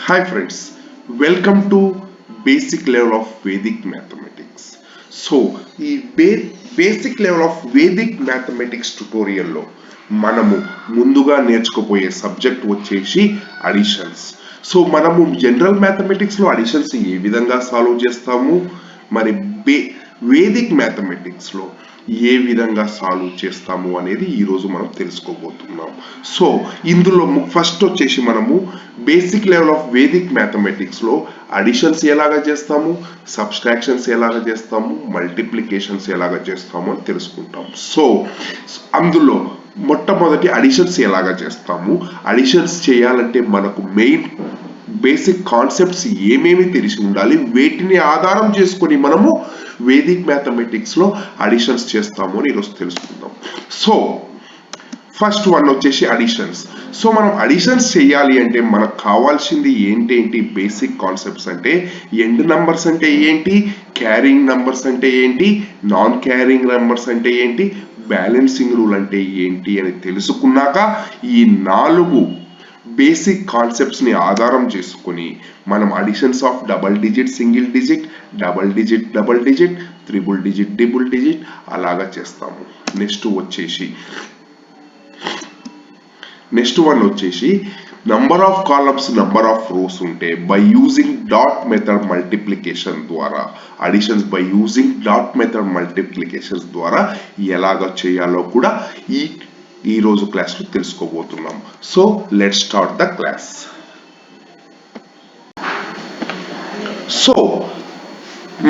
Hi friends, welcome to basic level of Vedic mathematics. So, basic level of Vedic mathematics tutorial లో మనము ముందుగా నేర్చుకోబోయే subject వచ్చేసి additions. So మనము general mathematics లో additions ఏ విధంగా solve చేస్తాము, మరి వేదిక్ మ్యాథమెటిక్స్ లో ఏ విధంగా సాల్వ్ చేస్తాము అనేది ఈరోజు మనం తెలుసుకోబోతున్నాం. సో ఇందులో ఫస్ట్ వచ్చేసి మనము basic level of Vedic mathematics లో అడిషన్స్ ఎలాగా చేస్తాము, సబ్స్ట్రాక్షన్స్ ఎలాగా చేస్తాము, మల్టిప్లికేషన్స్ ఎలాగా చేస్తాము అని తెలుసుకుంటాం. సో అందులో మొట్టమొదటి అడిషన్స్ ఎలాగా చేస్తాము, అడిషన్స్ చేయాలంటే మనకు మెయిన్ బేసిక్ కాన్సెప్ట్స్ ఏమేమి తెలిసి ఉండాలి, వేటిని ఆధారం చేసుకొని మనము వేదిక్ మ్యాథమెటిక్స్ లో అడిషన్స్ చేస్తాము అని ఈరోజు తెలుసుకుందాం. సో ఫస్ట్ వన్ వచ్చేసి అడిషన్స్. సో మనం అడిషన్స్ చేయాలి అంటే మనకు కావాల్సింది ఏంటి బేసిక్ కాన్సెప్ట్స్ అంటే ఎండ్ నంబర్స్ అంటే ఏంటి, క్యారింగ్ నంబర్స్ అంటే ఏంటి, నాన్ క్యారింగ్ నంబర్స్ అంటే ఏంటి, బ్యాలెన్సింగ్ రూల్ అంటే ఏంటి అని తెలుసుకున్నాక ఈ 4 బేసిక్ కాన్సెప్ట్స్ ని ఆధారం చేసుకొని మనం additions of double digit, single digit, double digit, triple digit అలాగా చేస్తాము. నెక్స్ట్ వన్ వచ్చేసి number of columns, number of rows ఉంటే by using dot method multiplication ద్వారా, additions by using dot method multiplications ద్వారా ఎలాగ చేయాలో కూడా ఈ రోజు క్లాస్ లో తెలుసుకోబోతున్నాం. So let's start the class. So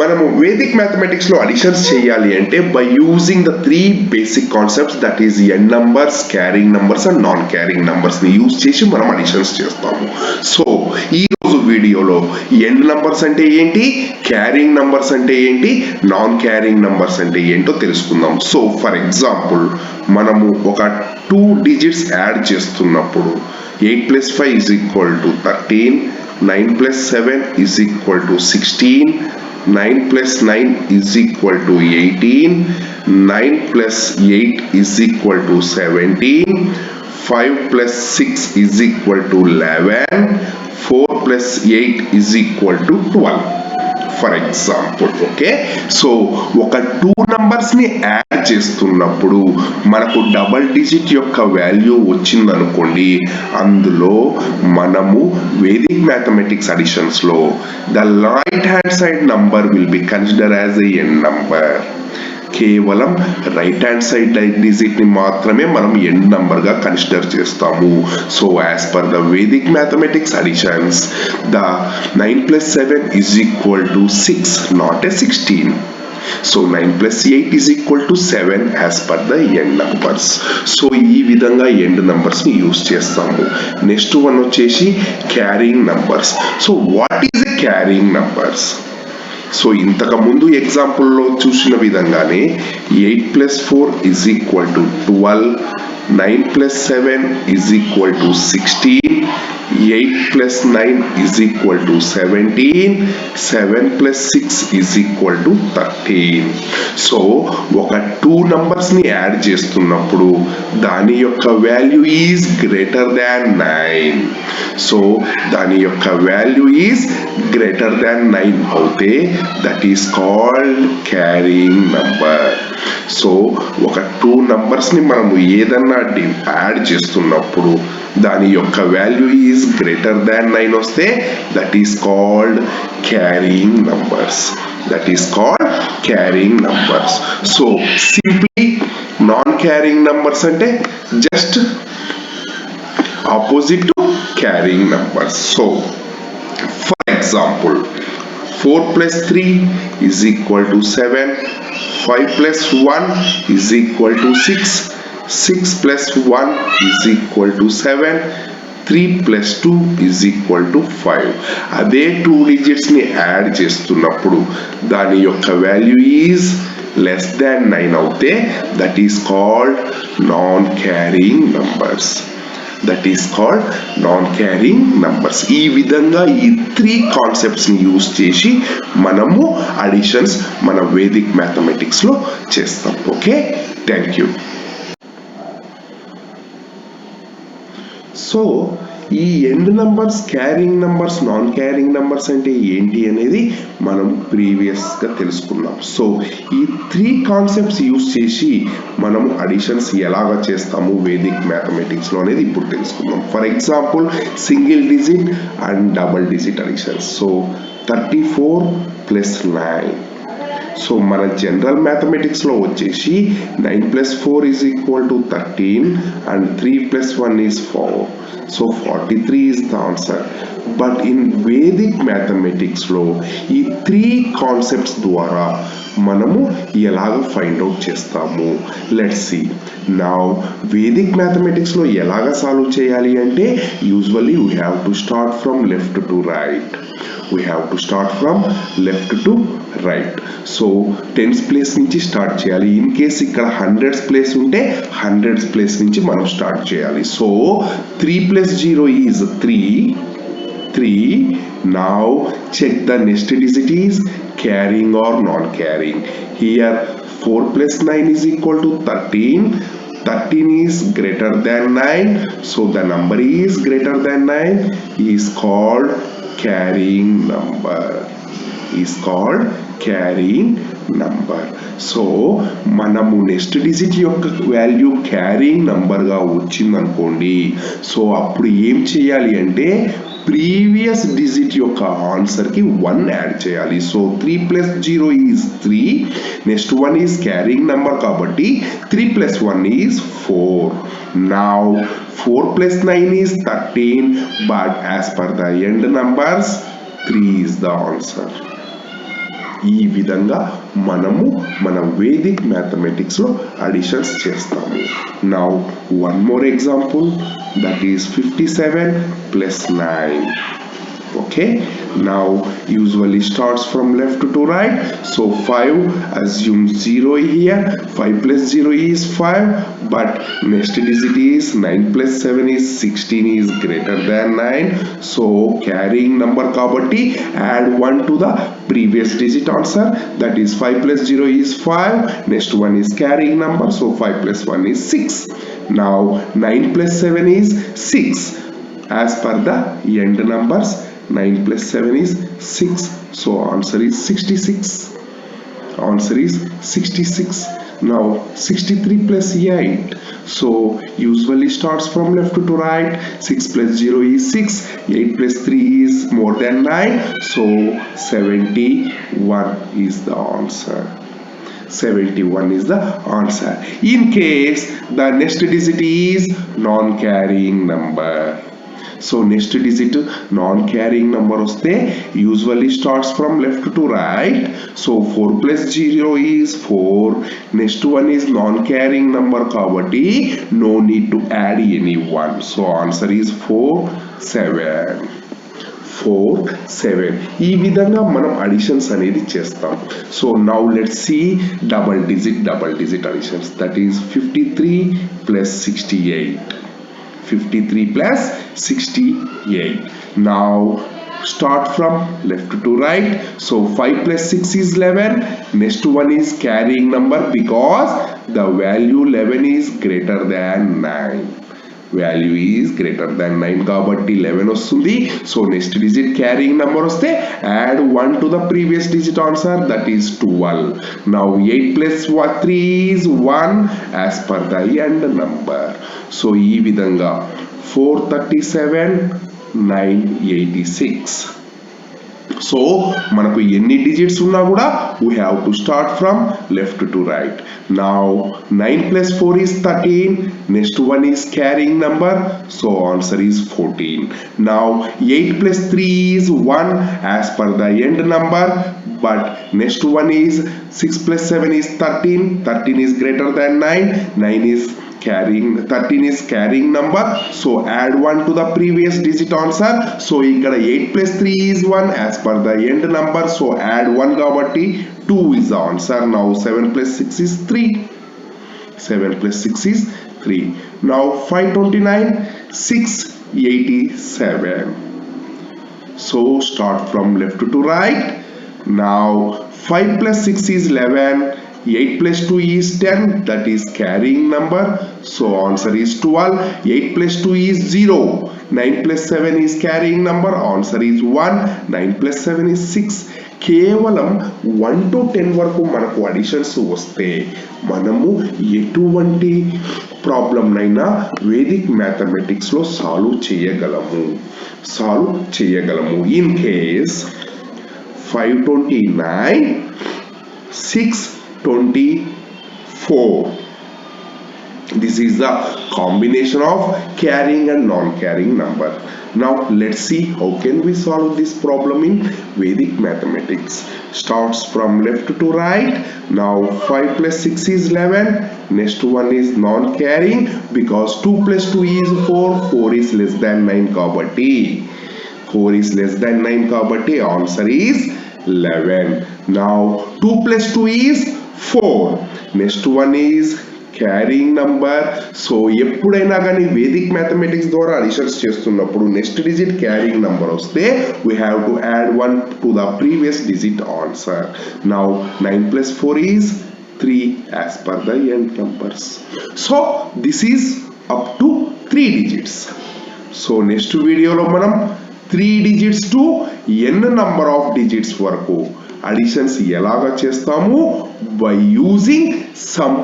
మనము వేదిక్ మ్యాథమెటిక్స్ లో అడిషన్స్ చేయాలి అంటే by using the 3 basic concepts, that is end numbers, carrying numbers and non carrying numbers ని యూజ్ చేసి మనం అడిషన్స్ చేస్తాము. సో ఈ రోజు వీడియోలో ఎండ్ నంబర్స్ అంటే ఏంటి, క్యారింగ్ నంబర్స్ అంటే ఏంటి, నాన్ క్యారింగ్ నంబర్స్ అంటే ఏంటో తెలుసుకుందాం. సో ఫర్ ఎగ్జాంపుల్ మనము ఒక 2 డిజిట్స్ యాడ్ చేస్తున్నప్పుడు 8 + 5 = 13, 9 + 7 = 16, 9 + 9 = 18, 9 + 8 = 17, 5 + 6 = 11, 4 + 8 = 12 ఫర్ ఎగ్జాంపుల్. ఓకే, సో ఒక 2 నంబర్స్ ని యాడ్ చేస్తున్నప్పుడు మనకు డబల్ డిజిట్ యొక్క వాల్యూ వచ్చిందనుకోండి, అందులో మనము వేదిక్ మ్యాథమెటిక్స్ అడిషన్స్ లో the right hand side number will be consider as a end number. కేవలం రైట్ హ్యాండ్ సైడ్ డిజిట్ ని మాత్రమే మనం ఎండ్ నంబర్ గా కన్సిడర్ చేస్తాము. So as per the Vedic mathematics additions, the 9 + 7 = 6, not a 16. సో 9 + 8 = 7 as per the end numbers. So ఈ విధంగా end numbers ని యూజ్ చేస్తాము. నెక్స్ట్ వన్ వచ్చేసి carrying numbers. So what is a carrying numbers? So ఇంతకు ముందు ఎగ్జాంపుల్లో చూసిన విధంగానే 8 + 4 = 12, 9 + 7 = 16, 8 + 9 = 17, 7 + 6 = 13. సో ఒక 2 నంబర్స్ ని యాడ్ చేస్తున్నప్పుడు దాని యొక్క value is greater than 9. So దాని యొక్క వాల్యూ ఈజ్ గ్రేటర్ దాన్ 9 అవుతే that is called carrying number. So ఒక 2 నంబర్స్ ని మనము ఏదన్నా యాడ్ చేస్తున్నప్పుడు దాని యొక్క వాల్యూ ఈజ్ గ్రేటర్ దాన్ 9 వస్తే that is called carrying numbers. So simply non carrying numbers అంటే just opposite to carrying numbers. So for example 4 + 3 = 7, 5 + 1 = 6, 6 + 1 = 7, 3 + 2 = 5. అదే 2 డిజిట్స్ ని యాడ్ చేస్తున్నప్పుడు దాని యొక్క వాల్యూ ఈజ్ లెస్ దాన్ 9 అవుతే that is called non carrying numbers. ఈ విధంగా ఈ 3 కాన్సెప్ట్స్ ని యూజ్ చేసి మనము అడిషన్స్ మన వేదిక్ మ్యాథమెటిక్స్ లో చేస్తాం. Okay, thank you. సో ఈ end numbers carrying numbers non carrying numbers అంటే ఏంటి అనేది మనం ప్రీవియస్గా తెలుసుకున్నాం. సో ఈ 3 కాన్సెప్ట్స్ యూజ్ చేసి మనము అడిషన్స్ ఎలాగ చేస్తాము వేదిక్ మ్యాథమెటిక్స్లో అనేది ఇప్పుడు తెలుసుకుందాం. For example single digit and double digit additions. So 34 + 9. So మన జనరల్ మ్యాథమెటిక్స్లో వచ్చేసి 9 + 4 = 13 and 3 + 1 is 4. So 43 is the answer. But in Vedic mathematics లో ఈ 3 కాన్సెప్ట్స్ ద్వారా మనము ఎలాగ ఫైండ్ అవుట్ చేస్తాము. Let's see. Now Vedic mathematics లో ఎలాగ సాల్వ్ చేయాలి అంటే usually we have to start from left to right. We have to start from left to right. So tens place నుంచి స్టార్ట్ చేయాలి. ఇన్ కేస్ ఇక్కడ హండ్రెడ్స్ ప్లేస్ ఉంటే hundreds place నుంచి మనం స్టార్ట్ చేయాలి. So 3 + 0 is 3. Now check the next digit is carrying or non-carrying. Here 4 + 9 is equal to 13. 13 is greater than 9. So the number is greater than 9 is called carrying number. So మనము next digit యొక్క value carrying నంబర్గా వచ్చిందనుకోండి. So అప్పుడు ఏం చేయాలి అంటే previous digit యొక్క ఆన్సర్కి 1 add చేయాలి. So 3 + 0 is 3. Next 1 is carrying number కాబట్టి 3 + 1 is 4. Now 4 + 9 is 13, but as per the end numbers 3 is the answer. ఈ విధంగా మనము మన వేదిక్ మ్యాథమెటిక్స్లో అడిషన్స్ చేస్తాము. Now one more example, that is 57 + 9. Okay, now usually starts from left to right. So 5, assume 0 here. 5 + 0 is 5, but next digit is 9 + 7 is 16 is greater than 9. So carrying number kabatti add 1 to the previous digit answer, that is 5 + 0 is 5. Next one is carrying number, so 5 + 1 is 6. Now 9 + 7 is 6. As per the end numbers 9 + 7 is 6. So answer is 66. Now 63 + 8. So usually starts from left to right. 6 + 0 is 6. 8 + 3 is more than 9. So 71 is the answer. 71 is the answer. In case the next digit is non-carrying number. So next digit non-carrying number వస్తే usually starts from left to right. So 4 + 0 is 4. Next one is non-carrying number కాబట్టి no need to add any one. So answer is 4 7. ఈ విధంగా మనం additions అనేది చేస్తాం. So now let's see double digit additions, that is 53 + 68. 53 + 68. Now start from left to right. So 5 + 6 is 11. Next one is carrying number because the value 11 is greater than 9. Value is greater than 9 కాబట్టి 11 వస్తుంది. So next digit carrying number వస్తే add 1 to the previous digit answer, that is 12. Now 8 + 3 is 1 as per the end number. So ఈ విధంగా 437 986. So మనకు ఎన్ని digits ఉన్నా కూడా we have to start from left to right. Now 9 + 4 is 13. Next one is carrying number, so answer is 14. Now 8 + 3 is 1 as per the end number, but next one is 6 + 7 is 13. 13 is greater than 9. 13 is carrying number, so add 1 to the previous digit answer. So ikkada 8 + 3 is 1 as per the end number, so add 1 kabatti 2 is the answer. Now 7 + 6 is 3. 7 + 6 is 3. Now 529 687. So start from left to right. Now 5 + 6 is 11. 8 + 2 is 10, that is carrying number, so answer is 12. 8 + 2 is 0. 9 plus 7 is carrying number, answer is 1. 9 plus 7 is 6. కేవలం 1 to 10 వరకు మనకు additions వస్తే మనము ఎటువంటి ప్రాబ్లంనైనా Vedic మ్యాథమెటిక్స్లో solve చేయగలము. In case 529 624, this is the combination of carrying and non-carrying number. Now let's see how can we solve this problem in Vedic mathematics. Starts from left to right. Now 5 plus 6 is 11. Next one is non-carrying because 2 plus 2 is 4. 4 is less than 9 kabatti. 4 is less than 9 kabatti. Answer is 11. Now 2 plus 2 is 4. Next one is carrying number. So ఎప్పుడైనా కానీ Vedic mathematics ద్వారా additions చేస్తున్నప్పుడు next digit carrying number వస్తే we have to add 1 to the previous digit answer. Now 9 plus 4 is 3 as per the n numbers. So this is up to 3 digits. So next వీడియోలో మనం 3 digits to n number of digits వరకు additions ఎలాగా చేస్తాము by using some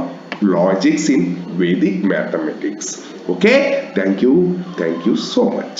logics in Vedic mathematics. Okay, thank you so much.